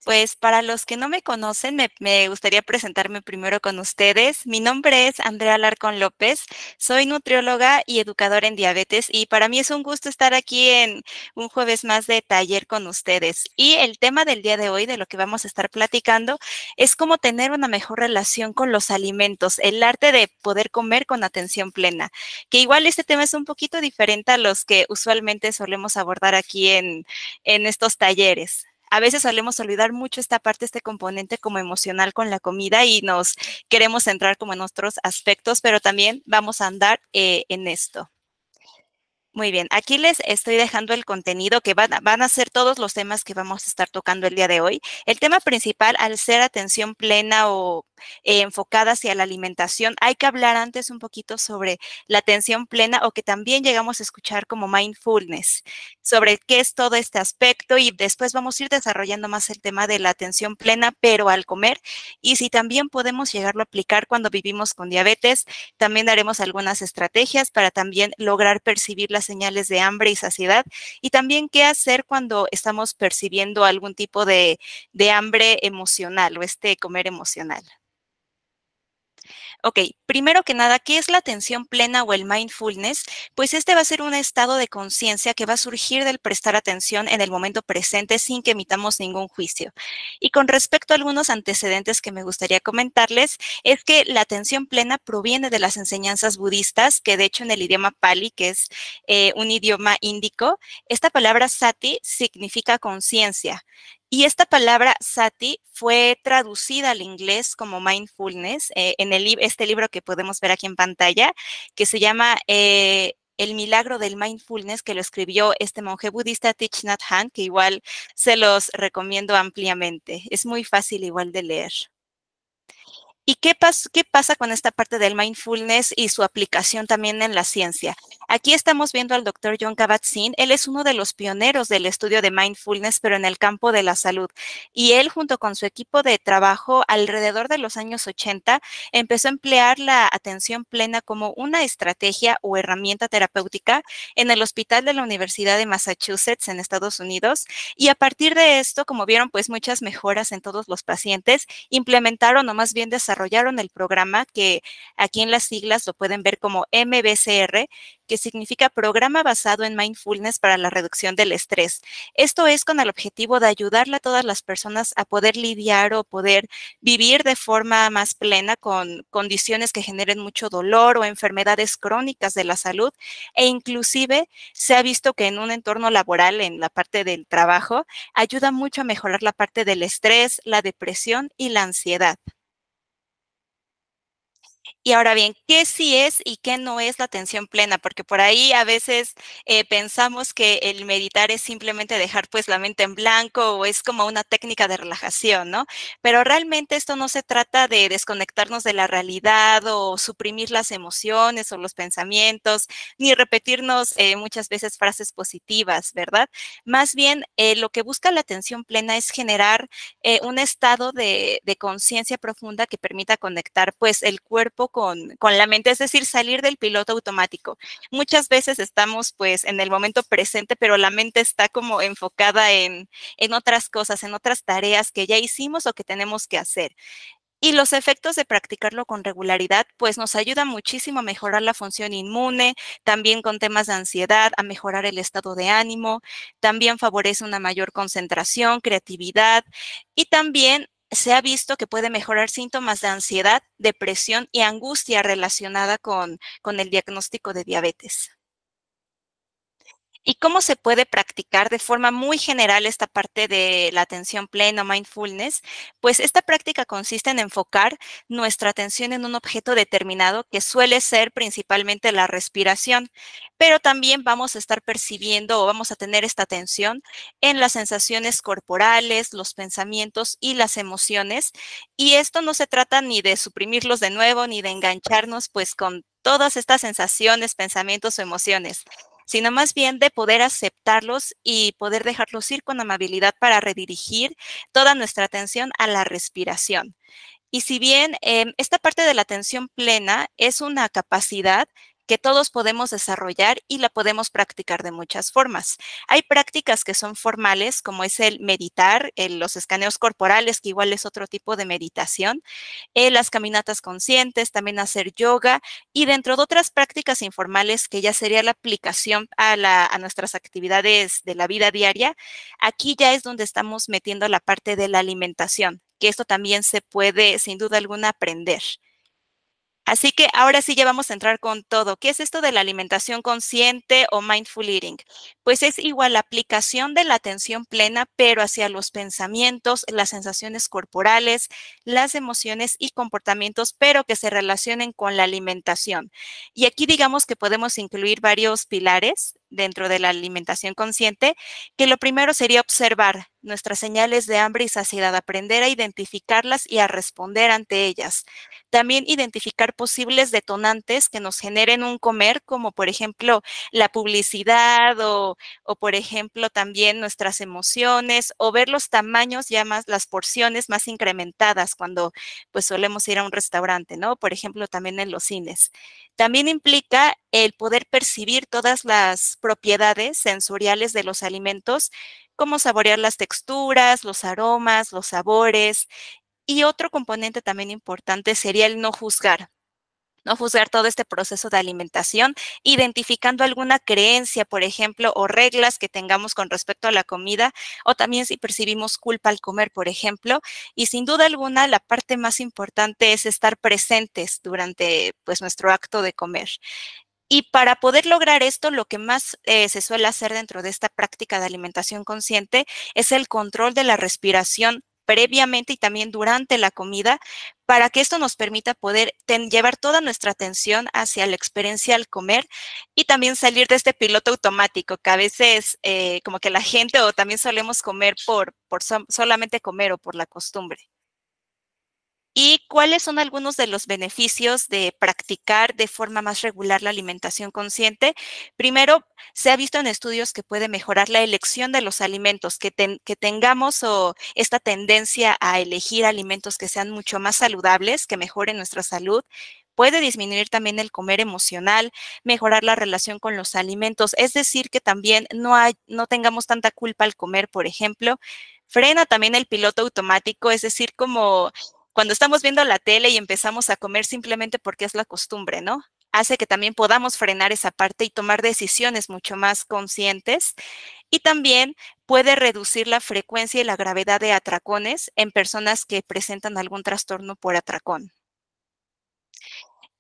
Pues para los que no me conocen, me gustaría presentarme primero con ustedes. Mi nombre es Andrea Alarcón López, soy nutrióloga y educadora en diabetes y para mí es un gusto estar aquí en un jueves más de taller con ustedes. Y el tema del día de hoy, de lo que vamos a estar platicando, es cómo tener una mejor relación con los alimentos, el arte de poder comer con atención plena, que igual este tema es un poquito diferente a los que usualmente solemos abordar aquí en estos talleres. A veces solemos olvidar mucho esta parte, este componente como emocional con la comida y nos queremos centrar como en otros aspectos, pero también vamos a andar en esto. Muy bien, aquí les estoy dejando el contenido que van a ser todos los temas que vamos a estar tocando el día de hoy. El tema principal, al ser atención plena o enfocada hacia la alimentación, hay que hablar antes un poquito sobre la atención plena o que también llegamos a escuchar como mindfulness, sobre qué es todo este aspecto y después vamos a ir desarrollando más el tema de la atención plena, pero al comer y si también podemos llegarlo a aplicar cuando vivimos con diabetes. También daremos algunas estrategias para también lograr percibir las señales de hambre y saciedad y también qué hacer cuando estamos percibiendo algún tipo de hambre emocional o este comer emocional. Ok, primero que nada, ¿qué es la atención plena o el mindfulness? Pues este va a ser un estado de conciencia que va a surgir del prestar atención en el momento presente sin que emitamos ningún juicio. Y con respecto a algunos antecedentes que me gustaría comentarles, es que la atención plena proviene de las enseñanzas budistas, que de hecho en el idioma Pali, que es un idioma índico, esta palabra sati significa conciencia. Y esta palabra sati fue traducida al inglés como mindfulness en este libro que podemos ver aquí en pantalla, que se llama El milagro del mindfulness, que lo escribió este monje budista Thich Nhat Hanh, que igual se los recomiendo ampliamente. Es muy fácil igual de leer. ¿Y qué pasa con esta parte del mindfulness y su aplicación también en la ciencia? Aquí estamos viendo al doctor John Kabat-Zinn. Él es uno de los pioneros del estudio de mindfulness, pero en el campo de la salud. Y él, junto con su equipo de trabajo, alrededor de los años 80, empezó a emplear la atención plena como una estrategia o herramienta terapéutica en el hospital de la Universidad de Massachusetts en Estados Unidos. Y a partir de esto, como vieron, pues muchas mejoras en todos los pacientes implementaron o más bien desarrollaron el programa que aquí en las siglas lo pueden ver como MBCR, que significa Programa Basado en Mindfulness para la Reducción del Estrés. Esto es con el objetivo de ayudarle a todas las personas a poder lidiar o poder vivir de forma más plena con condiciones que generen mucho dolor o enfermedades crónicas de la salud e inclusive se ha visto que en un entorno laboral, en la parte del trabajo, ayuda mucho a mejorar la parte del estrés, la depresión y la ansiedad. Y ahora bien, ¿qué sí es y qué no es la atención plena? Porque por ahí a veces pensamos que el meditar es simplemente dejar pues la mente en blanco o es como una técnica de relajación, ¿no? Pero realmente esto no se trata de desconectarnos de la realidad o suprimir las emociones o los pensamientos, ni repetirnos muchas veces frases positivas, ¿verdad? Más bien, lo que busca la atención plena es generar un estado de conciencia profunda que permita conectar pues el cuerpo con la mente, es decir, salir del piloto automático. Muchas veces estamos pues en el momento presente, pero la mente está como enfocada en otras cosas, en otras tareas que ya hicimos o que tenemos que hacer. Y los efectos de practicarlo con regularidad, pues nos ayuda muchísimo a mejorar la función inmune, también con temas de ansiedad, a mejorar el estado de ánimo, también favorece una mayor concentración, creatividad y también se ha visto que puede mejorar síntomas de ansiedad, depresión y angustia relacionada con el diagnóstico de diabetes. ¿Y cómo se puede practicar de forma muy general esta parte de la atención plena, mindfulness? Pues esta práctica consiste en enfocar nuestra atención en un objeto determinado que suele ser principalmente la respiración, pero también vamos a estar percibiendo o vamos a tener esta atención en las sensaciones corporales, los pensamientos y las emociones. Y esto no se trata ni de suprimirlos de nuevo, ni de engancharnos pues con todas estas sensaciones, pensamientos o emociones, sino más bien de poder aceptarlos y poder dejarlos ir con amabilidad para redirigir toda nuestra atención a la respiración. Y si bien esta parte de la atención plena es una capacidad que todos podemos desarrollar y la podemos practicar de muchas formas. Hay prácticas que son formales, como es el meditar, los escaneos corporales, que igual es otro tipo de meditación, las caminatas conscientes, también hacer yoga y dentro de otras prácticas informales que ya sería la aplicación a nuestras actividades de la vida diaria, aquí ya es donde estamos metiendo la parte de la alimentación, que esto también se puede, sin duda alguna, aprender. Así que ahora sí ya vamos a entrar con todo. ¿Qué es esto de la alimentación consciente o mindful eating? Pues es igual la aplicación de la atención plena, pero hacia los pensamientos, las sensaciones corporales, las emociones y comportamientos, pero que se relacionen con la alimentación. Y aquí digamos que podemos incluir varios pilares dentro de la alimentación consciente, que lo primero sería observar nuestras señales de hambre y saciedad, aprender a identificarlas y a responder ante ellas. También identificar posibles detonantes que nos generen un comer, como por ejemplo la publicidad o por ejemplo también nuestras emociones o ver los tamaños ya más, las porciones más incrementadas cuando pues solemos ir a un restaurante, ¿no? Por ejemplo, también en los cines. También implica el poder percibir todas las propiedades sensoriales de los alimentos, como saborear las texturas, los aromas, los sabores, y otro componente también importante sería el no juzgar. No juzgar todo este proceso de alimentación, identificando alguna creencia, por ejemplo, o reglas que tengamos con respecto a la comida, o también si percibimos culpa al comer, por ejemplo. Y sin duda alguna, la parte más importante es estar presentes durante pues, nuestro acto de comer. Y para poder lograr esto, lo que más se suele hacer dentro de esta práctica de alimentación consciente es el control de la respiración previamente y también durante la comida, para que esto nos permita poder llevar toda nuestra atención hacia la experiencia al comer y también salir de este piloto automático que a veces como que la gente o también solemos comer por solamente comer o por la costumbre. ¿Y cuáles son algunos de los beneficios de practicar de forma más regular la alimentación consciente? Primero, se ha visto en estudios que puede mejorar la elección de los alimentos, que tengamos esta tendencia a elegir alimentos que sean mucho más saludables, que mejoren nuestra salud. Puede disminuir también el comer emocional, mejorar la relación con los alimentos, es decir, que también no tengamos tanta culpa al comer, por ejemplo. Frena también el piloto automático, es decir, como cuando estamos viendo la tele y empezamos a comer simplemente porque es la costumbre, ¿no? Hace que también podamos frenar esa parte y tomar decisiones mucho más conscientes. Y también puede reducir la frecuencia y la gravedad de atracones en personas que presentan algún trastorno por atracón.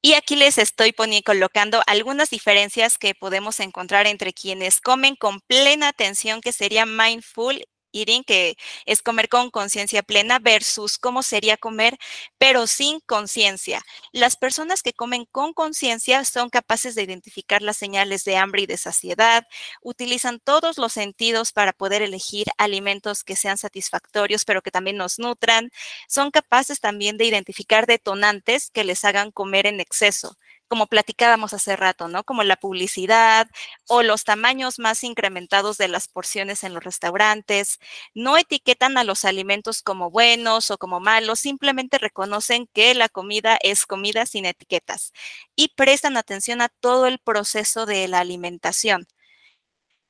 Y aquí les estoy colocando algunas diferencias que podemos encontrar entre quienes comen con plena atención, que sería mindful eating, que es comer con conciencia plena, versus cómo sería comer, pero sin conciencia. Las personas que comen con conciencia son capaces de identificar las señales de hambre y de saciedad, utilizan todos los sentidos para poder elegir alimentos que sean satisfactorios, pero que también nos nutran, son capaces también de identificar detonantes que les hagan comer en exceso, como platicábamos hace rato, ¿no? Como la publicidad o los tamaños más incrementados de las porciones en los restaurantes. No etiquetan a los alimentos como buenos o como malos, simplemente reconocen que la comida es comida sin etiquetas y prestan atención a todo el proceso de la alimentación.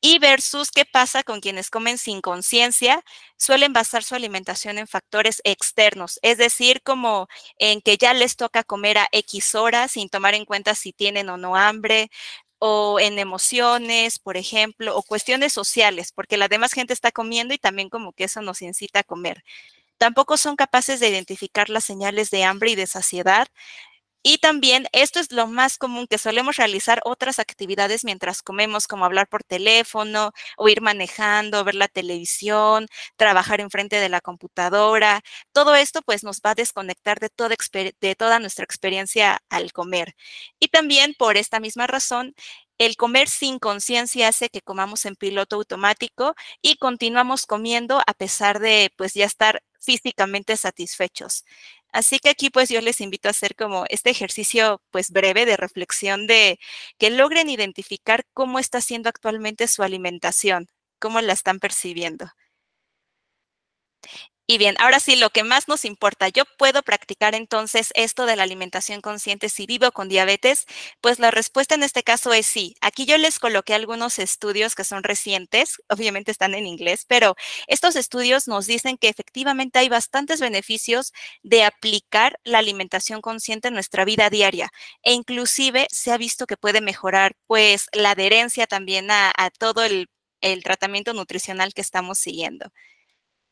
Y versus qué pasa con quienes comen sin conciencia, suelen basar su alimentación en factores externos, es decir, como en que ya les toca comer a X horas sin tomar en cuenta si tienen o no hambre, o en emociones, por ejemplo, o cuestiones sociales, porque la demás gente está comiendo y también como que eso nos incita a comer. Tampoco son capaces de identificar las señales de hambre y de saciedad, y también esto es lo más común, que solemos realizar otras actividades mientras comemos, como hablar por teléfono o ir manejando, ver la televisión, trabajar enfrente de la computadora. Todo esto pues nos va a desconectar de toda nuestra experiencia al comer. Y también por esta misma razón, el comer sin conciencia hace que comamos en piloto automático y continuamos comiendo a pesar de pues ya estar físicamente satisfechos. Así que aquí pues yo les invito a hacer como este ejercicio pues breve de reflexión de que logren identificar cómo está siendo actualmente su alimentación, cómo la están percibiendo. Y bien, ahora sí, lo que más nos importa, ¿yo puedo practicar entonces esto de la alimentación consciente si vivo con diabetes? Pues la respuesta en este caso es sí. Aquí yo les coloqué algunos estudios que son recientes, obviamente están en inglés, pero estos estudios nos dicen que efectivamente hay bastantes beneficios de aplicar la alimentación consciente en nuestra vida diaria e inclusive se ha visto que puede mejorar pues la adherencia también a todo el tratamiento nutricional que estamos siguiendo.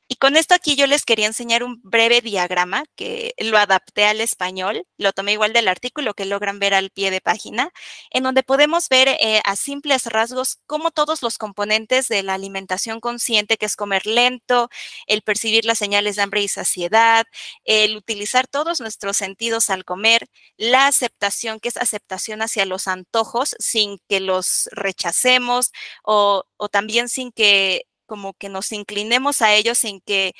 Y con esto aquí yo les quería enseñar un breve diagrama que lo adapté al español, lo tomé igual del artículo que logran ver al pie de página, en donde podemos ver a simples rasgos cómo todos los componentes de la alimentación consciente, que es comer lento, el percibir las señales de hambre y saciedad, el utilizar todos nuestros sentidos al comer, la aceptación, que es aceptación hacia los antojos sin que los rechacemos o también sin que como que nos inclinemos a ellos sin que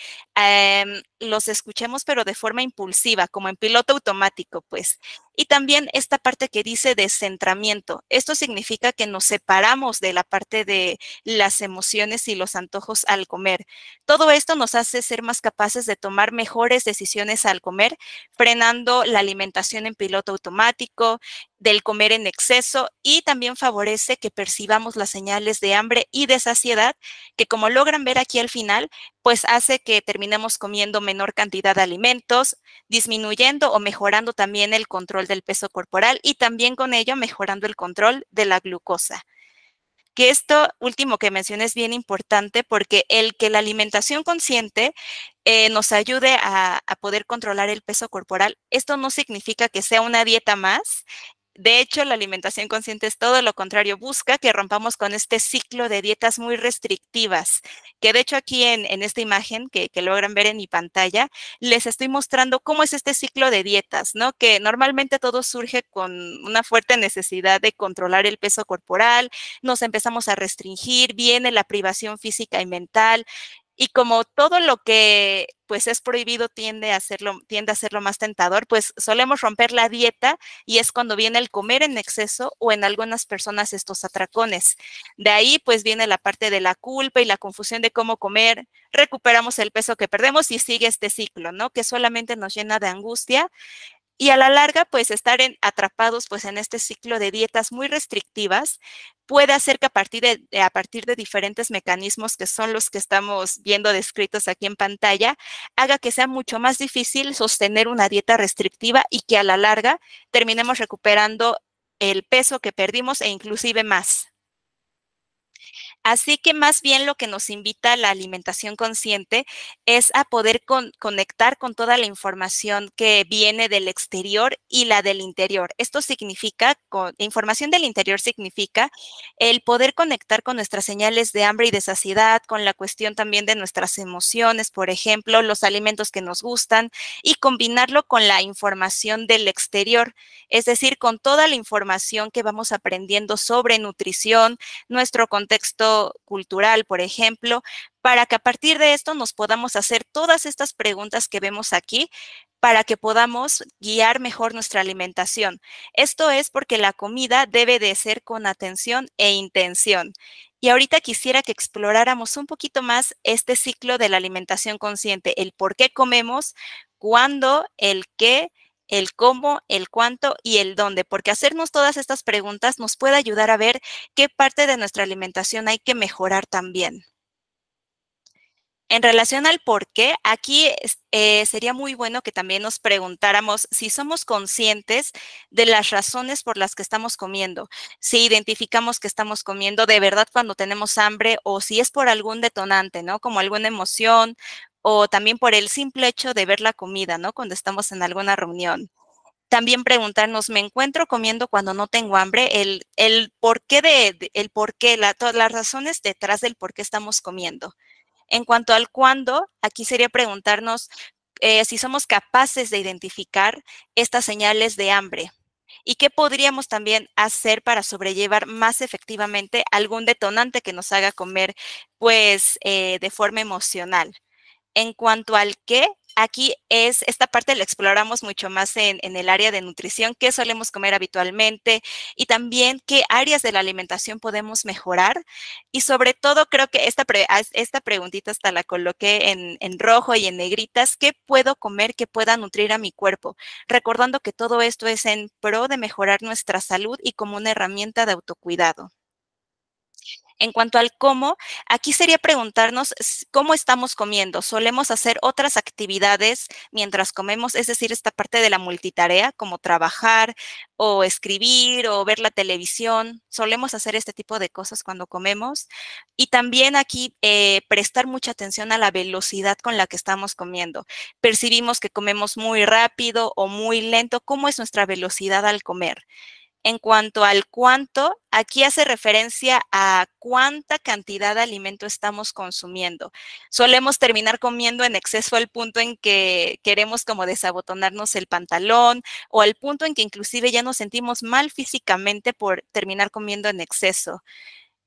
los escuchemos, pero de forma impulsiva, como en piloto automático, pues. Y también esta parte que dice descentramiento. Esto significa que nos separamos de la parte de las emociones y los antojos al comer. Todo esto nos hace ser más capaces de tomar mejores decisiones al comer, frenando la alimentación en piloto automático, del comer en exceso y también favorece que percibamos las señales de hambre y de saciedad, que como logran ver aquí al final, pues hace que terminemos comiendo menor cantidad de alimentos, disminuyendo o mejorando también el control del peso corporal y también con ello mejorando el control de la glucosa. Que esto último que mencioné es bien importante porque el que la alimentación consciente nos ayude a poder controlar el peso corporal, esto no significa que sea una dieta más. De hecho, la alimentación consciente es todo lo contrario, busca que rompamos con este ciclo de dietas muy restrictivas, que de hecho aquí en esta imagen que logran ver en mi pantalla, les estoy mostrando cómo es este ciclo de dietas, ¿no? Que normalmente todo surge con una fuerte necesidad de controlar el peso corporal, nos empezamos a restringir, viene la privación física y mental, y como todo lo que pues es prohibido tiende a hacerlo más tentador, pues solemos romper la dieta y es cuando viene el comer en exceso o en algunas personas estos atracones. De ahí pues viene la parte de la culpa y la confusión de cómo comer, recuperamos el peso que perdemos y sigue este ciclo, ¿no? Que solamente nos llena de angustia y a la larga, pues estar atrapados pues en este ciclo de dietas muy restrictivas puede hacer que a partir de diferentes mecanismos que son los que estamos viendo descritos aquí en pantalla, haga que sea mucho más difícil sostener una dieta restrictiva y que a la larga terminemos recuperando el peso que perdimos e inclusive más. Así que más bien lo que nos invita la alimentación consciente es a poder conectar con toda la información que viene del exterior y la del interior. Esto significa, información del interior significa el poder conectar con nuestras señales de hambre y de saciedad, con la cuestión también de nuestras emociones, por ejemplo, los alimentos que nos gustan y combinarlo con la información del exterior, es decir, con toda la información que vamos aprendiendo sobre nutrición, nuestro contexto cultural, por ejemplo, para que a partir de esto nos podamos hacer todas estas preguntas que vemos aquí para que podamos guiar mejor nuestra alimentación. Esto es porque la comida debe de ser con atención e intención. Y ahorita quisiera que exploráramos un poquito más este ciclo de la alimentación consciente, el por qué comemos, cuándo, el qué, el cómo, el cuánto y el dónde, porque hacernos todas estas preguntas nos puede ayudar a ver qué parte de nuestra alimentación hay que mejorar también. En relación al por qué, aquí sería muy bueno que también nos preguntáramos si somos conscientes de las razones por las que estamos comiendo, si identificamos que estamos comiendo de verdad cuando tenemos hambre o si es por algún detonante, ¿no? Como alguna emoción o también por el simple hecho de ver la comida, ¿no? Cuando estamos en alguna reunión. También preguntarnos, ¿me encuentro comiendo cuando no tengo hambre? El por qué el por qué, las razones detrás del por qué estamos comiendo. En cuanto al cuándo, aquí sería preguntarnos si somos capaces de identificar estas señales de hambre y qué podríamos también hacer para sobrellevar más efectivamente algún detonante que nos haga comer, pues, de forma emocional. En cuanto al qué, aquí es esta parte la exploramos mucho más en el área de nutrición, qué solemos comer habitualmente y también qué áreas de la alimentación podemos mejorar. Y sobre todo, creo que esta preguntita hasta la coloqué en rojo y en negritas, ¿qué puedo comer que pueda nutrir a mi cuerpo? Recordando que todo esto es en pro de mejorar nuestra salud y como una herramienta de autocuidado. En cuanto al cómo, aquí sería preguntarnos cómo estamos comiendo. ¿Solemos hacer otras actividades mientras comemos? Es decir, esta parte de la multitarea, como trabajar o escribir o ver la televisión. ¿Solemos hacer este tipo de cosas cuando comemos? Y también aquí prestar mucha atención a la velocidad con la que estamos comiendo. Percibimos que comemos muy rápido o muy lento. ¿Cómo es nuestra velocidad al comer? En cuanto al cuánto, aquí hace referencia a cuánta cantidad de alimento estamos consumiendo. Solemos terminar comiendo en exceso al punto en que queremos como desabotonarnos el pantalón o al punto en que inclusive ya nos sentimos mal físicamente por terminar comiendo en exceso.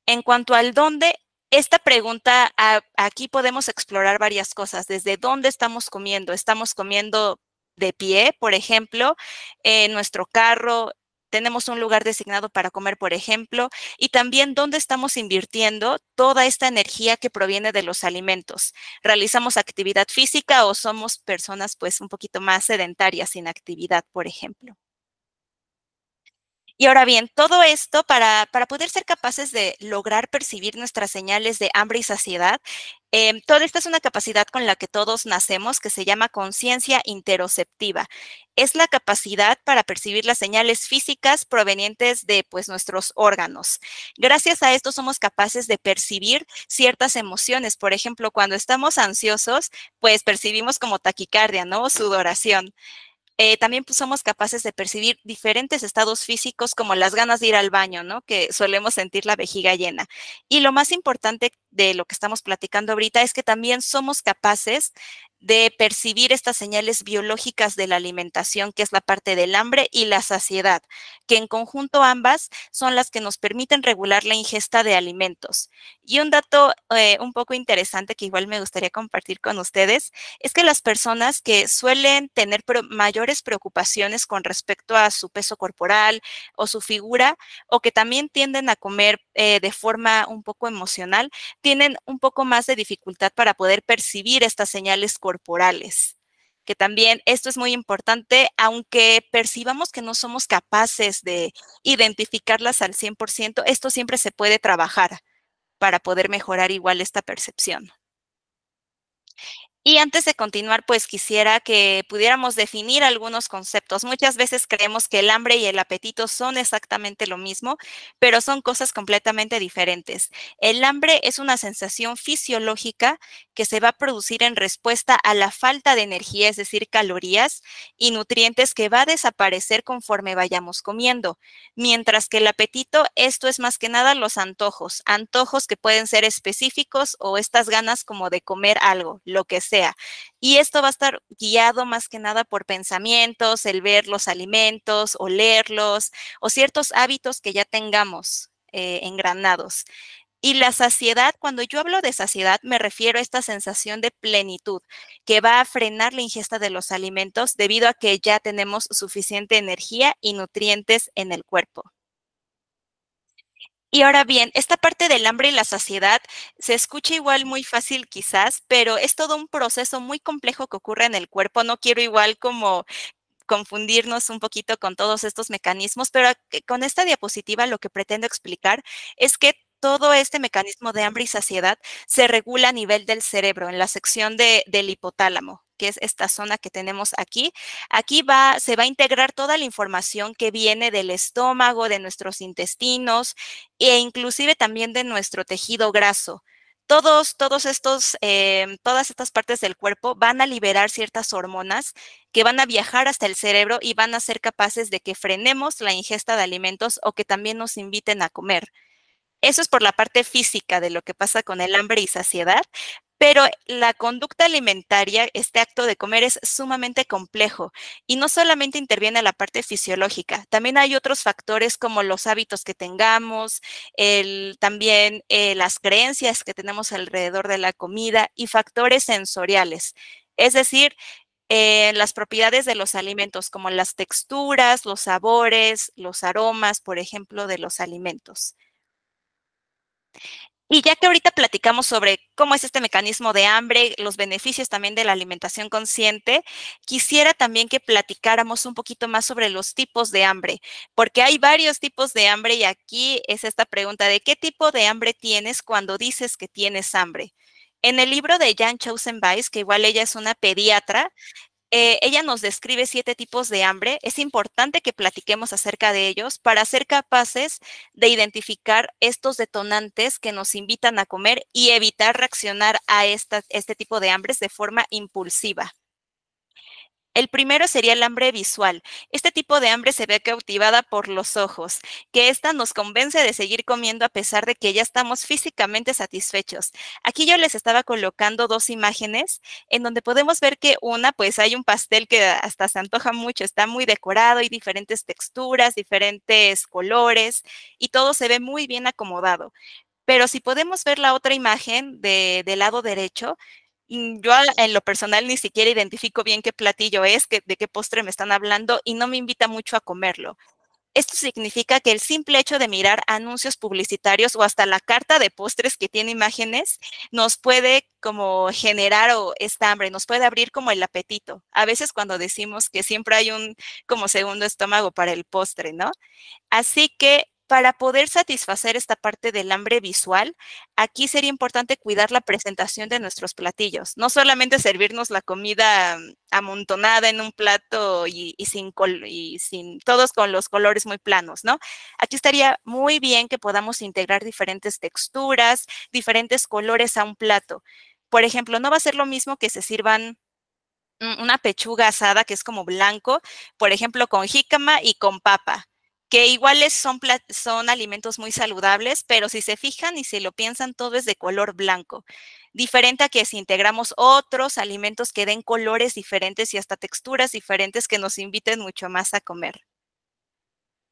En cuanto al dónde, esta pregunta, aquí podemos explorar varias cosas, desde dónde estamos comiendo de pie, por ejemplo, en nuestro carro, tenemos un lugar designado para comer, por ejemplo, y también dónde estamos invirtiendo toda esta energía que proviene de los alimentos. ¿Realizamos actividad física o somos personas pues un poquito más sedentarias sin actividad, por ejemplo? Y ahora bien, todo esto para poder ser capaces de lograr percibir nuestras señales de hambre y saciedad, toda esta es una capacidad con la que todos nacemos que se llama conciencia interoceptiva. Es la capacidad para percibir las señales físicas provenientes de pues, nuestros órganos. Gracias a esto somos capaces de percibir ciertas emociones. Por ejemplo, cuando estamos ansiosos, pues percibimos como taquicardia, ¿no? Sudoración. También pues, somos capaces de percibir diferentes estados físicos como las ganas de ir al baño, ¿no? Que solemos sentir la vejiga llena. Y lo más importante de lo que estamos platicando ahorita es que también somos capaces de percibir estas señales biológicas de la alimentación, que es la parte del hambre y la saciedad, que en conjunto ambas son las que nos permiten regular la ingesta de alimentos. Y un dato un poco interesante que igual me gustaría compartir con ustedes es que las personas que suelen tener mayores preocupaciones con respecto a su peso corporal o su figura, o que también tienden a comer de forma un poco emocional, tienen un poco más de dificultad para poder percibir estas señales corporales. Que también esto es muy importante, aunque percibamos que no somos capaces de identificarlas al 100%, esto siempre se puede trabajar para poder mejorar igual esta percepción. Y antes de continuar, pues quisiera que pudiéramos definir algunos conceptos. Muchas veces creemos que el hambre y el apetito son exactamente lo mismo, pero son cosas completamente diferentes. El hambre es una sensación fisiológica que se va a producir en respuesta a la falta de energía, es decir, calorías y nutrientes que va a desaparecer conforme vayamos comiendo. Mientras que el apetito, esto es más que nada los antojos que pueden ser específicos o estas ganas como de comer algo, lo que sea. Y esto va a estar guiado más que nada por pensamientos, el ver los alimentos, olerlos o ciertos hábitos que ya tengamos engranados. Y la saciedad, cuando yo hablo de saciedad, me refiero a esta sensación de plenitud que va a frenar la ingesta de los alimentos debido a que ya tenemos suficiente energía y nutrientes en el cuerpo. Y ahora bien, esta parte del hambre y la saciedad se escucha igual muy fácil quizás, pero es todo un proceso muy complejo que ocurre en el cuerpo. No quiero igual como confundirnos un poquito con todos estos mecanismos, pero con esta diapositiva lo que pretendo explicar es que todo este mecanismo de hambre y saciedad se regula a nivel del cerebro, en la sección del hipotálamo, que es esta zona que tenemos aquí. Aquí se va a integrar toda la información que viene del estómago, de nuestros intestinos e inclusive también de nuestro tejido graso. Todas estas partes del cuerpo van a liberar ciertas hormonas que van a viajar hasta el cerebro y van a ser capaces de que frenemos la ingesta de alimentos o que también nos inviten a comer. Eso es por la parte física de lo que pasa con el hambre y saciedad, pero la conducta alimentaria, este acto de comer es sumamente complejo y no solamente interviene la parte fisiológica, también hay otros factores como los hábitos que tengamos, también las creencias que tenemos alrededor de la comida y factores sensoriales. Es decir, las propiedades de los alimentos, como las texturas, los sabores, los aromas, por ejemplo, de los alimentos. Y ya que ahorita platicamos sobre cómo es este mecanismo de hambre, los beneficios también de la alimentación consciente, quisiera también que platicáramos un poquito más sobre los tipos de hambre, porque hay varios tipos de hambre y aquí es esta pregunta de qué tipo de hambre tienes cuando dices que tienes hambre. En el libro de Jan Chosen-Weiss, que igual ella es una pediatra, ella nos describe 7 tipos de hambre. Es importante que platiquemos acerca de ellos para ser capaces de identificar estos detonantes que nos invitan a comer y evitar reaccionar a este tipo de hambres de forma impulsiva. El primero sería el hambre visual. Este tipo de hambre se ve cautivada por los ojos, que esta nos convence de seguir comiendo a pesar de que ya estamos físicamente satisfechos. Aquí yo les estaba colocando 2 imágenes en donde podemos ver que una, pues hay un pastel que hasta se antoja mucho, está muy decorado, hay diferentes texturas, diferentes colores y todo se ve muy bien acomodado. Pero si podemos ver la otra imagen del lado derecho, yo en lo personal ni siquiera identifico bien qué platillo es, de qué postre me están hablando y no me invita mucho a comerlo. Esto significa que el simple hecho de mirar anuncios publicitarios o hasta la carta de postres que tiene imágenes nos puede como generar esta hambre, nos puede abrir como el apetito. A veces cuando decimos que siempre hay un como segundo estómago para el postre, ¿no? Así que para poder satisfacer esta parte del hambre visual, aquí sería importante cuidar la presentación de nuestros platillos. No solamente servirnos la comida amontonada en un plato y sin todos con los colores muy planos, ¿no? Aquí estaría muy bien que podamos integrar diferentes texturas, diferentes colores a un plato. Por ejemplo, no va a ser lo mismo que se sirvan una pechuga asada que es como blanco, por ejemplo, con jícama y con papa, que iguales son alimentos muy saludables, pero si se fijan y si lo piensan, todo es de color blanco. Diferente a que si integramos otros alimentos que den colores diferentes y hasta texturas diferentes que nos inviten mucho más a comer.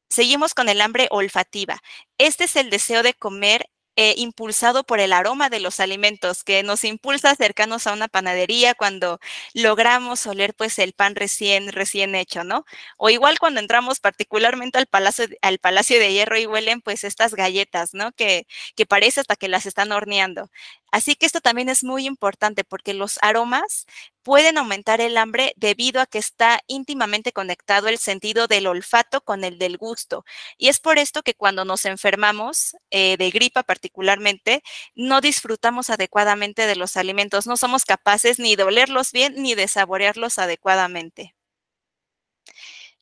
Seguimos con el hambre olfativa. Este es el deseo de comer impulsado por el aroma de los alimentos que nos impulsa a acercarnos a una panadería cuando logramos oler pues el pan recién hecho, ¿no? O igual cuando entramos particularmente al Palacio de Hierro y huelen pues estas galletas, ¿no? Que parece hasta que las están horneando. Así que esto también es muy importante porque los aromas pueden aumentar el hambre debido a que está íntimamente conectado el sentido del olfato con el del gusto. Y es por esto que cuando nos enfermamos, de gripa particularmente, no disfrutamos adecuadamente de los alimentos, no somos capaces ni de olerlos bien ni de saborearlos adecuadamente.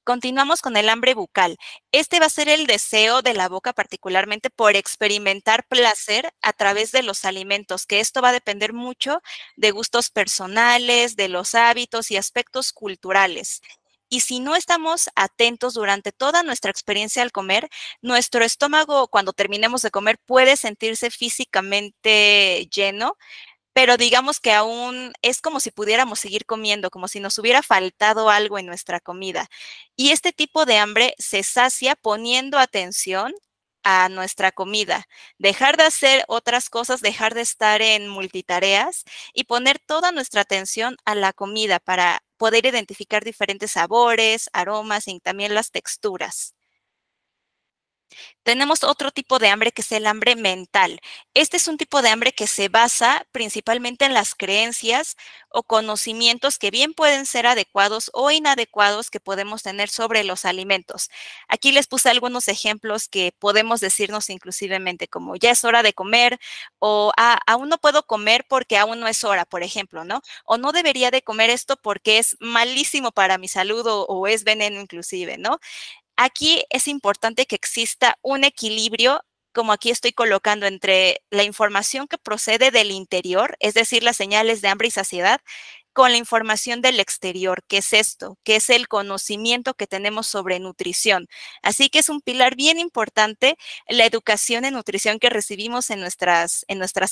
Continuamos con el hambre bucal. Este va a ser el deseo de la boca particularmente por experimentar placer a través de los alimentos, que esto va a depender mucho de gustos personales, de los hábitos y aspectos culturales. Y si no estamos atentos durante toda nuestra experiencia al comer, nuestro estómago cuando terminemos de comer puede sentirse físicamente lleno, pero digamos que aún es como si pudiéramos seguir comiendo, como si nos hubiera faltado algo en nuestra comida. Y este tipo de hambre se sacia poniendo atención a nuestra comida, dejar de hacer otras cosas, dejar de estar en multitareas y poner toda nuestra atención a la comida para poder identificar diferentes sabores, aromas y también las texturas. Tenemos otro tipo de hambre que es el hambre mental. Este es un tipo de hambre que se basa principalmente en las creencias o conocimientos que bien pueden ser adecuados o inadecuados que podemos tener sobre los alimentos. Aquí les puse algunos ejemplos que podemos decirnos inclusivemente como ya es hora de comer o aún no puedo comer porque aún no es hora, por ejemplo, ¿no? O no debería de comer esto porque es malísimo para mi salud o es veneno inclusive, ¿no? Aquí es importante que exista un equilibrio, como aquí estoy colocando, entre la información que procede del interior, es decir, las señales de hambre y saciedad, con la información del exterior, que es esto, que es el conocimiento que tenemos sobre nutrición. Así que es un pilar bien importante la educación en nutrición que recibimos en nuestras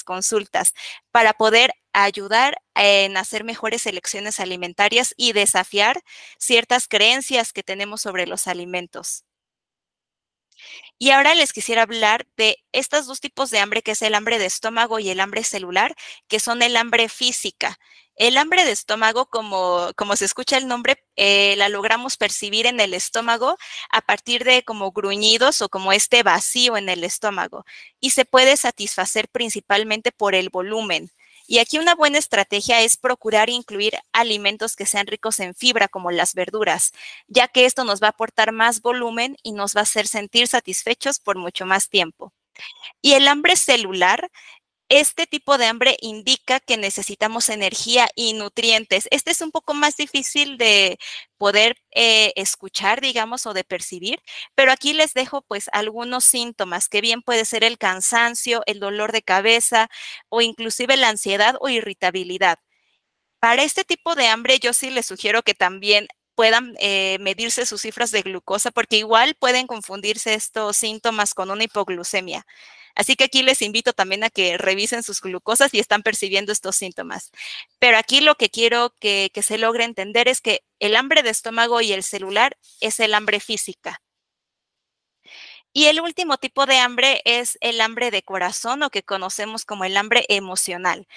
consultas para poder ayudar en hacer mejores elecciones alimentarias y desafiar ciertas creencias que tenemos sobre los alimentos. Y ahora les quisiera hablar de estos 2 tipos de hambre, que es el hambre de estómago y el hambre celular, que son el hambre física. El hambre de estómago, como se escucha el nombre, la logramos percibir en el estómago a partir de como gruñidos o como este vacío en el estómago y se puede satisfacer principalmente por el volumen. Y aquí una buena estrategia es procurar incluir alimentos que sean ricos en fibra, como las verduras, ya que esto nos va a aportar más volumen y nos va a hacer sentir satisfechos por mucho más tiempo. Y el hambre celular, este tipo de hambre indica que necesitamos energía y nutrientes. Este es un poco más difícil de poder escuchar, digamos, o de percibir, pero aquí les dejo pues algunos síntomas que bien puede ser el cansancio, el dolor de cabeza o inclusive la ansiedad o irritabilidad. Para este tipo de hambre, yo sí les sugiero que también puedan medirse sus cifras de glucosa, porque igual pueden confundirse estos síntomas con una hipoglucemia. Así que aquí les invito también a que revisen sus glucosas y están percibiendo estos síntomas. Pero aquí lo que quiero que se logre entender es que el hambre de estómago y el celular es el hambre física. Y el último tipo de hambre es el hambre de corazón o que conocemos como el hambre emocional.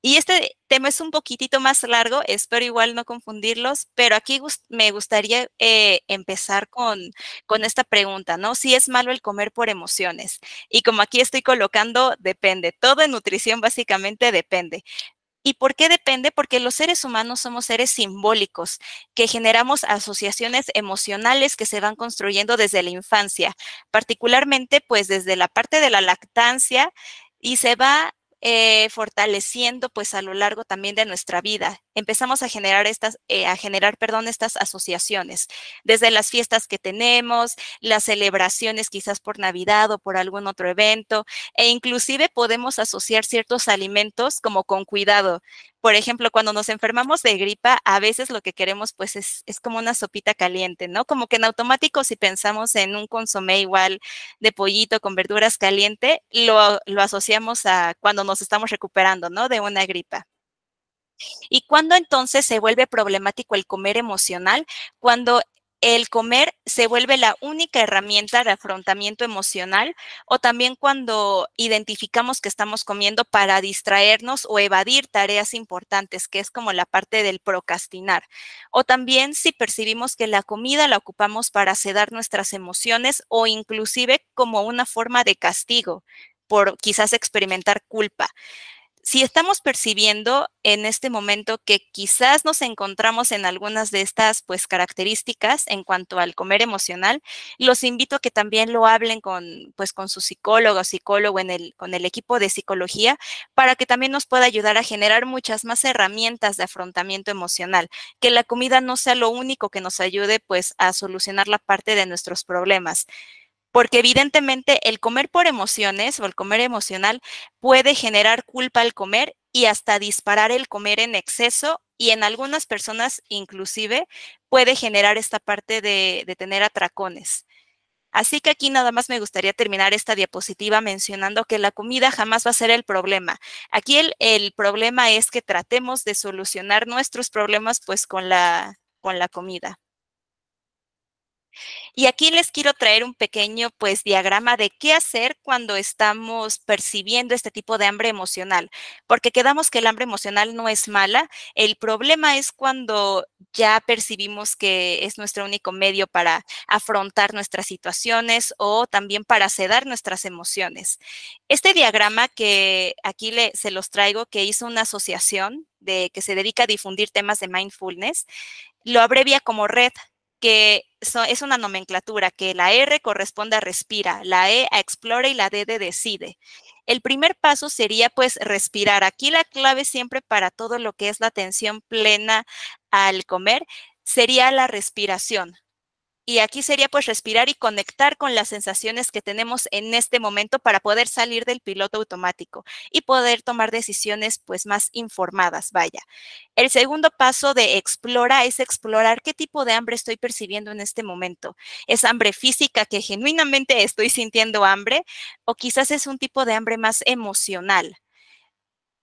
Y este tema es un poquitito más largo, espero igual no confundirlos, pero aquí me gustaría empezar con esta pregunta, ¿no? Si es malo el comer por emociones. Y como aquí estoy colocando, depende. Todo en nutrición básicamente depende. ¿Y por qué depende? Porque los seres humanos somos seres simbólicos, que generamos asociaciones emocionales que se van construyendo desde la infancia, particularmente pues desde la parte de la lactancia y se va fortaleciendo pues a lo largo también de nuestra vida. Empezamos a generar estas asociaciones, desde las fiestas que tenemos, las celebraciones quizás por Navidad o por algún otro evento, e inclusive podemos asociar ciertos alimentos como con cuidado. Por ejemplo, cuando nos enfermamos de gripa, a veces lo que queremos pues es como una sopita caliente, ¿no? Como que en automático si pensamos en un consomé igual de pollito con verduras caliente, lo asociamos a cuando nos estamos recuperando, ¿no? De una gripa. ¿Y cuándo entonces se vuelve problemático el comer emocional? Cuando el comer se vuelve la única herramienta de afrontamiento emocional o también cuando identificamos que estamos comiendo para distraernos o evadir tareas importantes, que es como la parte del procrastinar. O también si percibimos que la comida la ocupamos para sedar nuestras emociones o inclusive como una forma de castigo por quizás experimentar culpa. Si estamos percibiendo en este momento que quizás nos encontramos en algunas de estas pues características en cuanto al comer emocional, los invito a que también lo hablen con su psicólogo o psicólogo con el equipo de psicología para que también nos pueda ayudar a generar muchas más herramientas de afrontamiento emocional, que la comida no sea lo único que nos ayude pues a solucionar la parte de nuestros problemas. Porque evidentemente el comer por emociones o el comer emocional puede generar culpa al comer y hasta disparar el comer en exceso y en algunas personas inclusive puede generar esta parte de tener atracones. Así que aquí nada más me gustaría terminar esta diapositiva mencionando que la comida jamás va a ser el problema. Aquí el problema es que tratemos de solucionar nuestros problemas pues con la comida. Y aquí les quiero traer un pequeño, pues, diagrama de qué hacer cuando estamos percibiendo este tipo de hambre emocional, porque quedamos que el hambre emocional no es mala, el problema es cuando ya percibimos que es nuestro único medio para afrontar nuestras situaciones o también para sedar nuestras emociones. Este diagrama que aquí se los traigo, que hizo una asociación que se dedica a difundir temas de mindfulness, lo abrevia como RED, que es una nomenclatura, que la R corresponde a respira, la E a explora y la D de decide. El primer paso sería pues respirar. Aquí la clave siempre para todo lo que es la atención plena al comer sería la respiración. Y aquí sería pues respirar y conectar con las sensaciones que tenemos en este momento para poder salir del piloto automático y poder tomar decisiones pues más informadas, vaya. El segundo paso de explora es explorar qué tipo de hambre estoy percibiendo en este momento. ¿Es hambre física que genuinamente estoy sintiendo hambre o quizás es un tipo de hambre más emocional?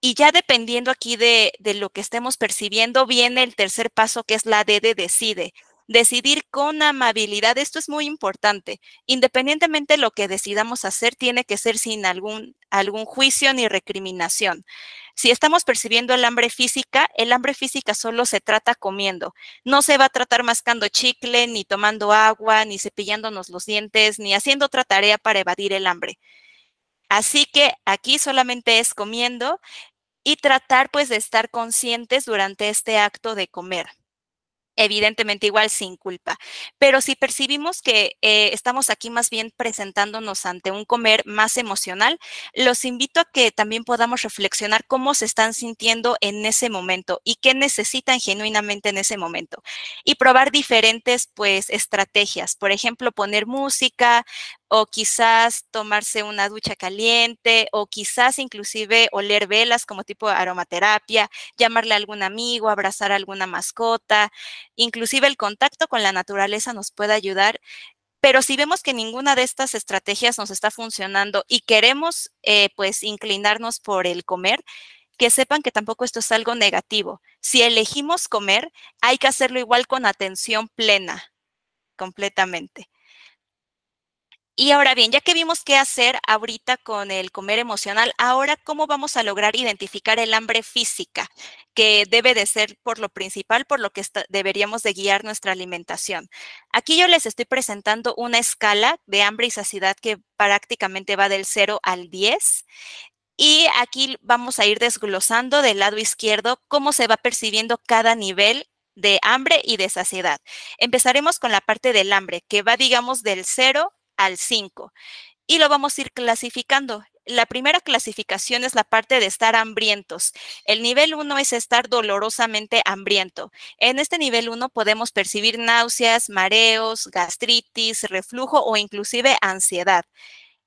Y ya dependiendo aquí de lo que estemos percibiendo, viene el tercer paso, que es la D de decide. Decidir con amabilidad, esto es muy importante. Independientemente de lo que decidamos hacer, tiene que ser sin algún juicio ni recriminación. Si estamos percibiendo el hambre física solo se trata comiendo. No se va a tratar mascando chicle, ni tomando agua, ni cepillándonos los dientes, ni haciendo otra tarea para evadir el hambre. Así que aquí solamente es comiendo y tratar pues de estar conscientes durante este acto de comer. Evidentemente igual sin culpa, pero si percibimos que estamos aquí más bien presentándonos ante un comer más emocional, los invito a que también podamos reflexionar cómo se están sintiendo en ese momento y qué necesitan genuinamente en ese momento y probar diferentes pues estrategias, por ejemplo, poner música o quizás tomarse una ducha caliente o quizás inclusive oler velas como tipo aromaterapia, llamarle a algún amigo, abrazar a alguna mascota. Inclusive el contacto con la naturaleza nos puede ayudar, pero si vemos que ninguna de estas estrategias nos está funcionando y queremos pues inclinarnos por el comer, que sepan que tampoco esto es algo negativo. Si elegimos comer, hay que hacerlo igual con atención plena, completamente. Y ahora bien, ya que vimos qué hacer ahorita con el comer emocional, ahora, ¿cómo vamos a lograr identificar el hambre física? Que debe de ser por lo principal, por lo que deberíamos de guiar nuestra alimentación. Aquí yo les estoy presentando una escala de hambre y saciedad que prácticamente va del 0 al 10. Y aquí vamos a ir desglosando del lado izquierdo cómo se va percibiendo cada nivel de hambre y de saciedad. Empezaremos con la parte del hambre, que va, digamos, del 0 al 5 y lo vamos a ir clasificando. La primera clasificación es la parte de estar hambrientos. El nivel 1 es estar dolorosamente hambriento. En este nivel 1 podemos percibir náuseas, mareos, gastritis, reflujo o inclusive ansiedad.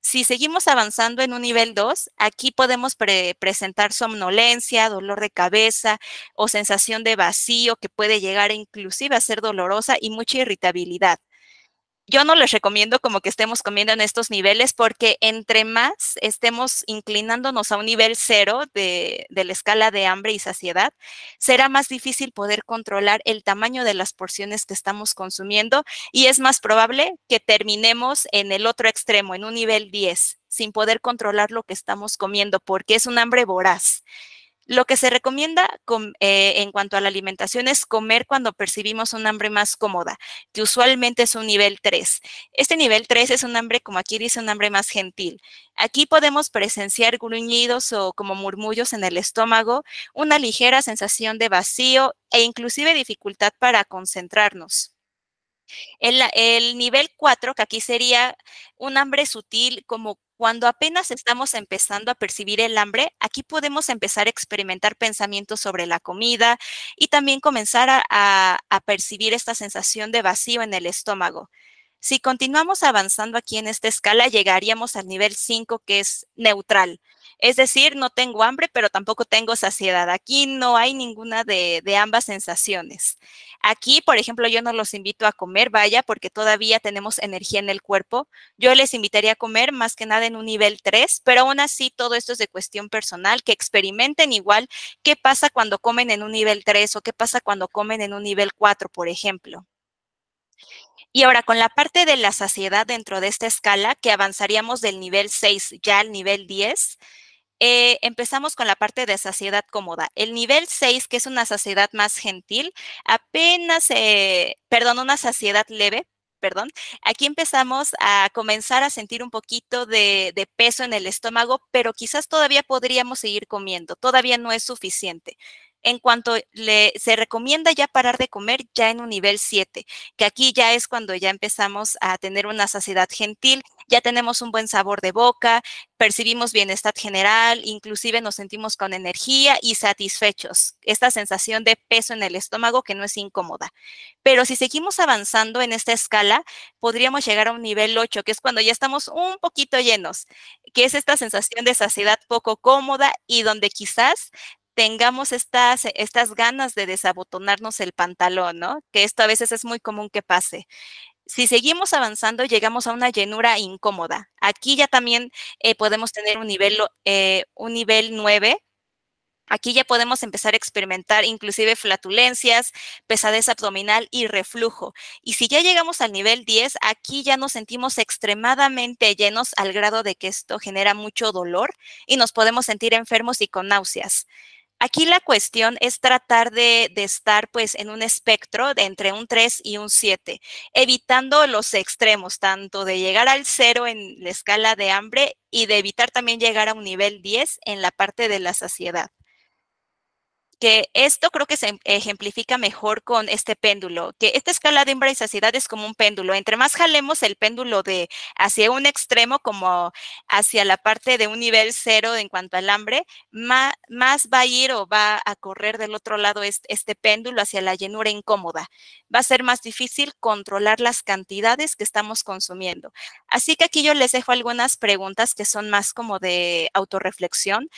Si seguimos avanzando en un nivel 2, aquí podemos presentar somnolencia, dolor de cabeza o sensación de vacío que puede llegar inclusive a ser dolorosa y mucha irritabilidad. Yo no les recomiendo como que estemos comiendo en estos niveles porque entre más estemos inclinándonos a un nivel 0 de la escala de hambre y saciedad, será más difícil poder controlar el tamaño de las porciones que estamos consumiendo y es más probable que terminemos en el otro extremo, en un nivel 10, sin poder controlar lo que estamos comiendo porque es un hambre voraz. Lo que se recomienda en cuanto a la alimentación es comer cuando percibimos un hambre más cómoda, que usualmente es un nivel 3. Este nivel 3 es un hambre, como aquí dice, un hambre más gentil. Aquí podemos presenciar gruñidos o como murmullos en el estómago, una ligera sensación de vacío e inclusive dificultad para concentrarnos. El nivel 4, que aquí sería un hambre sutil, como cuando apenas estamos empezando a percibir el hambre, aquí podemos empezar a experimentar pensamientos sobre la comida y también comenzar a percibir esta sensación de vacío en el estómago. Si continuamos avanzando aquí en esta escala, llegaríamos al nivel 5, que es neutral. Es decir, no tengo hambre, pero tampoco tengo saciedad. Aquí no hay ninguna de ambas sensaciones. Aquí, por ejemplo, yo no los invito a comer, vaya, porque todavía tenemos energía en el cuerpo. Yo les invitaría a comer más que nada en un nivel 3, pero aún así todo esto es de cuestión personal, que experimenten igual qué pasa cuando comen en un nivel 3 o qué pasa cuando comen en un nivel 4, por ejemplo. Y ahora con la parte de la saciedad dentro de esta escala, que avanzaríamos del nivel 6 ya al nivel 10, empezamos con la parte de saciedad cómoda. El nivel 6, que es una saciedad más gentil, apenas, perdón, una saciedad leve, perdón, aquí empezamos a comenzar a sentir un poquito de peso en el estómago, pero quizás todavía podríamos seguir comiendo, todavía no es suficiente. En cuanto se recomienda ya parar de comer ya en un nivel 7, que aquí ya es cuando ya empezamos a tener una saciedad gentil, ya tenemos un buen sabor de boca, percibimos bienestar general, inclusive nos sentimos con energía y satisfechos. Esta sensación de peso en el estómago que no es incómoda. Pero si seguimos avanzando en esta escala, podríamos llegar a un nivel 8, que es cuando ya estamos un poquito llenos, que es esta sensación de saciedad poco cómoda y donde quizás tengamos estas ganas de desabotonarnos el pantalón, ¿no? Que esto a veces es muy común que pase. Si seguimos avanzando, llegamos a una llenura incómoda. Aquí ya también podemos tener un nivel 9, Aquí ya podemos empezar a experimentar inclusive flatulencias, pesadez abdominal y reflujo. Y si ya llegamos al nivel 10, aquí ya nos sentimos extremadamente llenos al grado de que esto genera mucho dolor y nos podemos sentir enfermos y con náuseas. Aquí la cuestión es tratar de estar pues en un espectro de entre un 3 y un 7, evitando los extremos, tanto de llegar al 0 en la escala de hambre y de evitar también llegar a un nivel 10 en la parte de la saciedad. Que esto creo que se ejemplifica mejor con este péndulo, que esta escala de hambre y saciedad es como un péndulo. Entre más jalemos el péndulo de hacia un extremo como hacia la parte de un nivel 0 en cuanto al hambre, más va a ir o va a correr del otro lado este péndulo hacia la llenura incómoda. Va a ser más difícil controlar las cantidades que estamos consumiendo. Así que aquí yo les dejo algunas preguntas que son más como de autorreflexión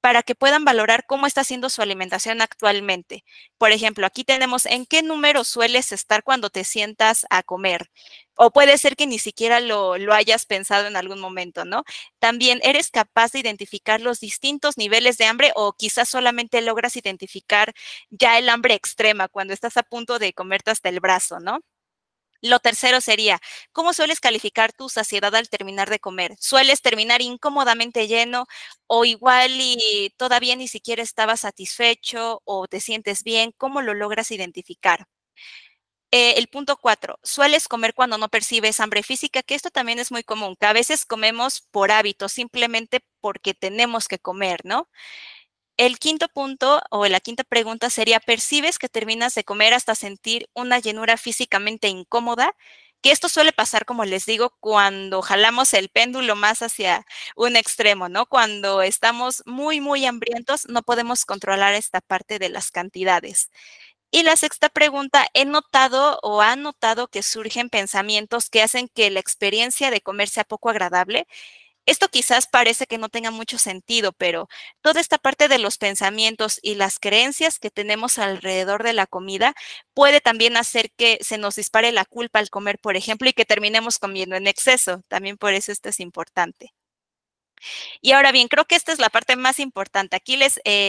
para que puedan valorar cómo está siendo su alimentación actualmente. Por ejemplo, aquí tenemos en qué número sueles estar cuando te sientas a comer. O puede ser que ni siquiera lo hayas pensado en algún momento, ¿no? También, ¿eres capaz de identificar los distintos niveles de hambre o quizás solamente logras identificar ya el hambre extrema cuando estás a punto de comerte hasta el brazo, ¿no? Lo tercero sería, ¿cómo sueles calificar tu saciedad al terminar de comer? ¿Sueles terminar incómodamente lleno o igual y todavía ni siquiera estabas satisfecho o te sientes bien? ¿Cómo lo logras identificar? El punto 4, ¿sueles comer cuando no percibes hambre física? Que esto también es muy común, que a veces comemos por hábito, simplemente porque tenemos que comer, ¿no? El quinto punto o la quinta pregunta sería, ¿percibes que terminas de comer hasta sentir una llenura físicamente incómoda? Que esto suele pasar, como les digo, cuando jalamos el péndulo más hacia un extremo, ¿no? Cuando estamos muy, muy hambrientos, no podemos controlar esta parte de las cantidades. Y la sexta pregunta, ¿he notado o han notado que surgen pensamientos que hacen que la experiencia de comer sea poco agradable? Esto quizás parece que no tenga mucho sentido, pero toda esta parte de los pensamientos y las creencias que tenemos alrededor de la comida puede también hacer que se nos dispare la culpa al comer, por ejemplo, y que terminemos comiendo en exceso. También por eso esto es importante. Y ahora bien, creo que esta es la parte más importante. Aquí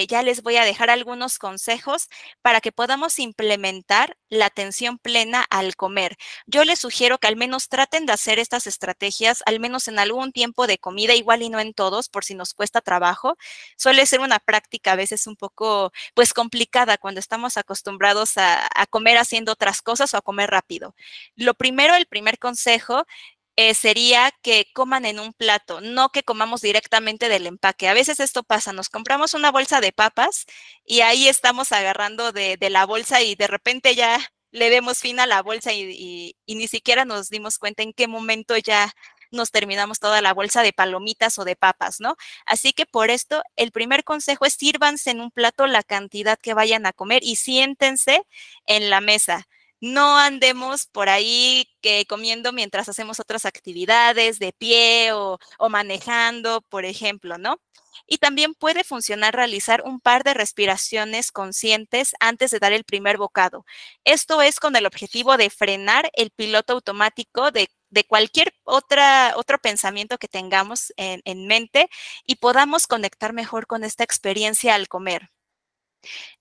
ya les voy a dejar algunos consejos para que podamos implementar la atención plena al comer. Yo les sugiero que al menos traten de hacer estas estrategias, al menos en algún tiempo de comida, igual y no en todos, por si nos cuesta trabajo. Suele ser una práctica a veces un poco, pues, complicada cuando estamos acostumbrados a comer haciendo otras cosas o a comer rápido. Lo primero, el primer consejo sería que coman en un plato, no que comamos directamente del empaque. A veces esto pasa, nos compramos una bolsa de papas y ahí estamos agarrando de la bolsa y de repente ya le demos fin a la bolsa y ni siquiera nos dimos cuenta en qué momento ya nos terminamos toda la bolsa de palomitas o de papas, ¿no? Así que por esto, el primer consejo es sírvanse en un plato la cantidad que vayan a comer y siéntense en la mesa. No andemos por ahí comiendo mientras hacemos otras actividades de pie o manejando, por ejemplo, ¿no? Y también puede funcionar realizar un par de respiraciones conscientes antes de dar el primer bocado. Esto es con el objetivo de frenar el piloto automático de cualquier otro pensamiento que tengamos en mente y podamos conectar mejor con esta experiencia al comer.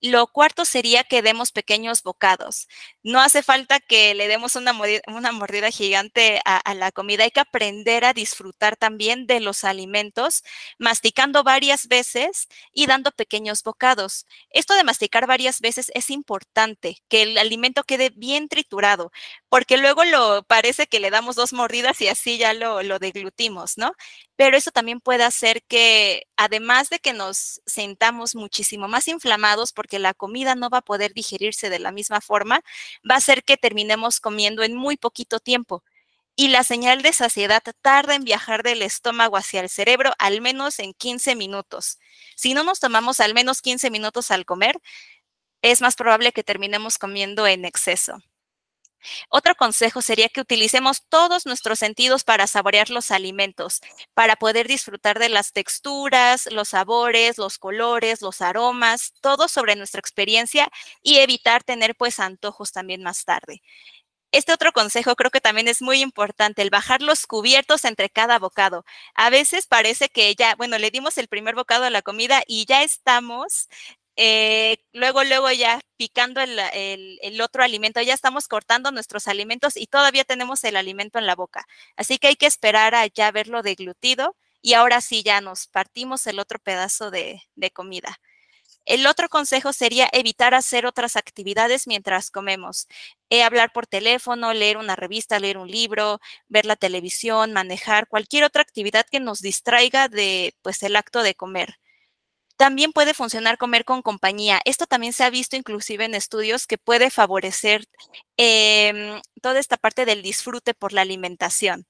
Lo cuarto sería que demos pequeños bocados. No hace falta que le demos una mordida gigante a la comida. Hay que aprender a disfrutar también de los alimentos, masticando varias veces y dando pequeños bocados. Esto de masticar varias veces es importante, que el alimento quede bien triturado, porque luego parece que le damos dos mordidas y así ya lo deglutimos, ¿no? Pero eso también puede hacer que, además de que nos sentamos muchísimo más inflamados porque la comida no va a poder digerirse de la misma forma, va a hacer que terminemos comiendo en muy poquito tiempo. Y la señal de saciedad tarda en viajar del estómago hacia el cerebro al menos en 15 minutos. Si no nos tomamos al menos 15 minutos al comer, es más probable que terminemos comiendo en exceso. Otro consejo sería que utilicemos todos nuestros sentidos para saborear los alimentos, para poder disfrutar de las texturas, los sabores, los colores, los aromas, todo sobre nuestra experiencia y evitar tener pues antojos también más tarde. Este otro consejo creo que también es muy importante, el bajar los cubiertos entre cada bocado. A veces parece que ya, bueno, le dimos el primer bocado a la comida y ya estamos luego ya picando el otro alimento, ya estamos cortando nuestros alimentos y todavía tenemos el alimento en la boca. Así que hay que esperar a ya verlo deglutido y ahora sí ya nos partimos el otro pedazo de comida. El otro consejo sería evitar hacer otras actividades mientras comemos. Hablar por teléfono, leer una revista, leer un libro, ver la televisión, manejar, cualquier otra actividad que nos distraiga de, pues, el acto de comer. También puede funcionar comer con compañía. Esto también se ha visto inclusive en estudios que puede favorecer toda esta parte del disfrute por la alimentación.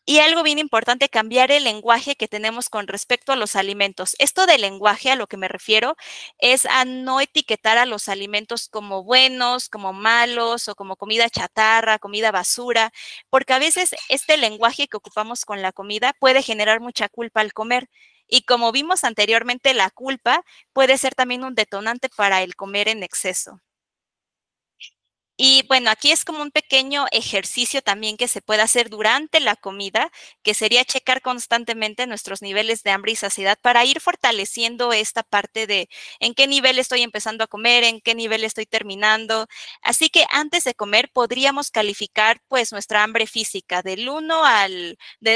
Y algo bien importante, cambiar el lenguaje que tenemos con respecto a los alimentos. Esto del lenguaje, a lo que me refiero, es a no etiquetar a los alimentos como buenos, como malos o como comida chatarra, comida basura, porque a veces este lenguaje que ocupamos con la comida puede generar mucha culpa al comer. Y como vimos anteriormente, la culpa puede ser también un detonante para el comer en exceso. Y bueno, aquí es como un pequeño ejercicio también que se puede hacer durante la comida, que sería checar constantemente nuestros niveles de hambre y saciedad para ir fortaleciendo esta parte de en qué nivel estoy empezando a comer, en qué nivel estoy terminando. Así que antes de comer podríamos calificar pues nuestra hambre física del 1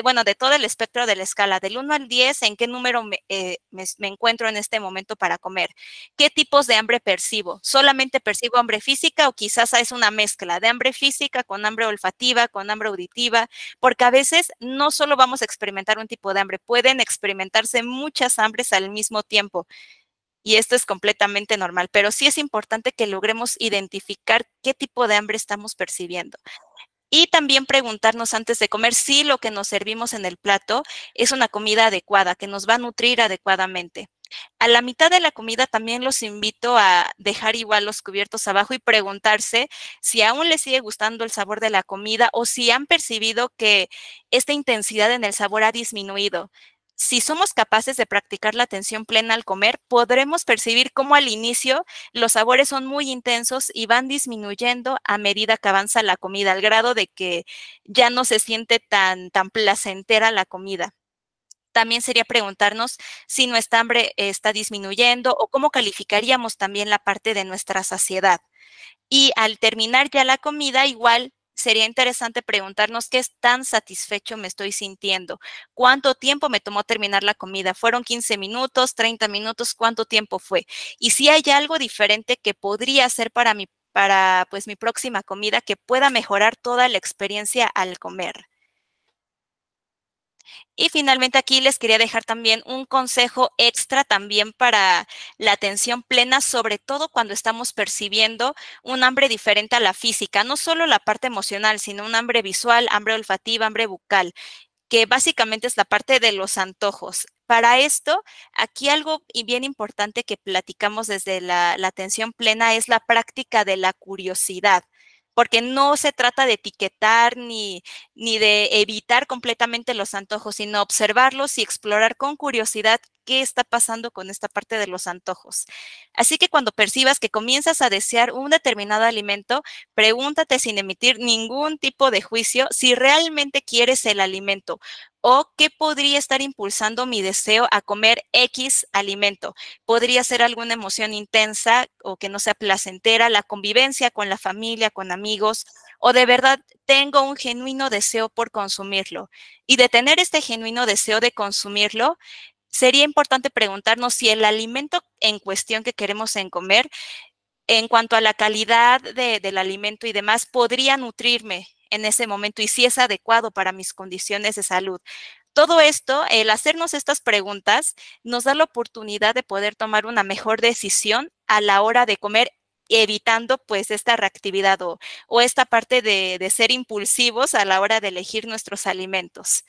bueno, de todo el espectro de la escala, del 1 al 10, en qué número me encuentro en este momento para comer. ¿Qué tipos de hambre percibo? ¿Solamente percibo hambre física o quizás es una mezcla de hambre física con hambre olfativa, con hambre auditiva? Porque a veces no solo vamos a experimentar un tipo de hambre, pueden experimentarse muchas hambres al mismo tiempo. Y esto es completamente normal, pero sí es importante que logremos identificar qué tipo de hambre estamos percibiendo. Y también preguntarnos antes de comer si lo que nos servimos en el plato es una comida adecuada, que nos va a nutrir adecuadamente. A la mitad de la comida también los invito a dejar igual los cubiertos abajo y preguntarse si aún les sigue gustando el sabor de la comida o si han percibido que esta intensidad en el sabor ha disminuido. Si somos capaces de practicar la atención plena al comer, podremos percibir cómo al inicio los sabores son muy intensos y van disminuyendo a medida que avanza la comida, al grado de que ya no se siente tan placentera la comida. También sería preguntarnos si nuestra hambre está disminuyendo o cómo calificaríamos también la parte de nuestra saciedad. Y al terminar ya la comida, igual sería interesante preguntarnos qué es tan satisfecho me estoy sintiendo. ¿Cuánto tiempo me tomó terminar la comida? ¿Fueron 15 minutos, 30 minutos? ¿Cuánto tiempo fue? Y si hay algo diferente que podría hacer para pues mi próxima comida que pueda mejorar toda la experiencia al comer. Y finalmente aquí les quería dejar también un consejo extra también para la atención plena, sobre todo cuando estamos percibiendo un hambre diferente a la física, no solo la parte emocional, sino un hambre visual, hambre olfativa, hambre bucal, que básicamente es la parte de los antojos. Para esto, aquí algo bien importante que platicamos desde la atención plena es la práctica de la curiosidad, porque no se trata de etiquetar ni de evitar completamente los antojos, sino observarlos y explorar con curiosidad qué está pasando con esta parte de los antojos. Así que cuando percibas que comienzas a desear un determinado alimento, pregúntate sin emitir ningún tipo de juicio si realmente quieres el alimento o qué podría estar impulsando mi deseo a comer X alimento. Podría ser alguna emoción intensa o que no sea placentera, la convivencia con la familia, con amigos, o de verdad tengo un genuino deseo por consumirlo. Y de tener este genuino deseo de consumirlo, sería importante preguntarnos si el alimento en cuestión que queremos en comer, en cuanto a la calidad del alimento y demás, podría nutrirme en ese momento y si es adecuado para mis condiciones de salud. Todo esto, el hacernos estas preguntas, nos da la oportunidad de poder tomar una mejor decisión a la hora de comer, evitando pues esta reactividad o esta parte de ser impulsivos a la hora de elegir nuestros alimentos.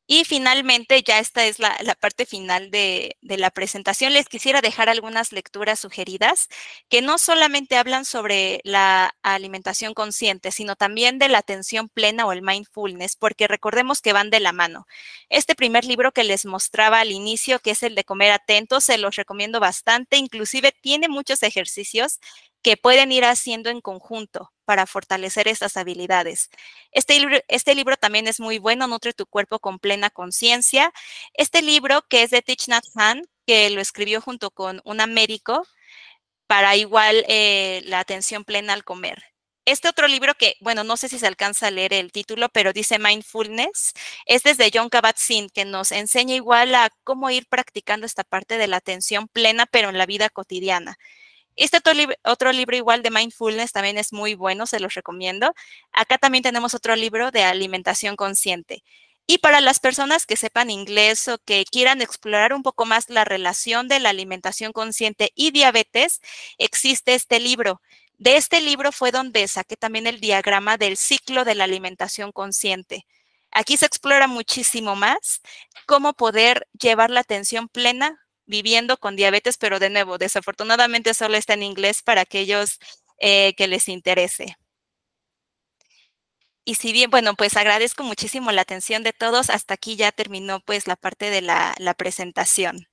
Y finalmente, ya esta es la parte final de la presentación. Les quisiera dejar algunas lecturas sugeridas que no solamente hablan sobre la alimentación consciente, sino también de la atención plena o el mindfulness, porque recordemos que van de la mano. Este primer libro que les mostraba al inicio, que es el de Comer Atentos, se los recomiendo bastante. Inclusive tiene muchos ejercicios que pueden ir haciendo en conjunto para fortalecer estas habilidades. Este libro también es muy bueno, Nutre tu cuerpo con plena conciencia. Este libro, que es de Thich Nhat Hanh, que lo escribió junto con una médico para igual la atención plena al comer. Este otro libro que, bueno, no sé si se alcanza a leer el título, pero dice Mindfulness, es desde Jon Kabat-Zinn, que nos enseña igual a cómo ir practicando esta parte de la atención plena, pero en la vida cotidiana. Este otro libro igual de Mindfulness también es muy bueno, se los recomiendo. Acá también tenemos otro libro de alimentación consciente. Y para las personas que sepan inglés o que quieran explorar un poco más la relación de la alimentación consciente y diabetes, existe este libro. De este libro fue donde saqué también el diagrama del ciclo de la alimentación consciente. Aquí se explora muchísimo más cómo poder llevar la atención plena viviendo con diabetes, pero de nuevo, desafortunadamente solo está en inglés para aquellos que les interese. Y si bien, bueno, pues agradezco muchísimo la atención de todos. Hasta aquí ya terminó pues la parte de la presentación.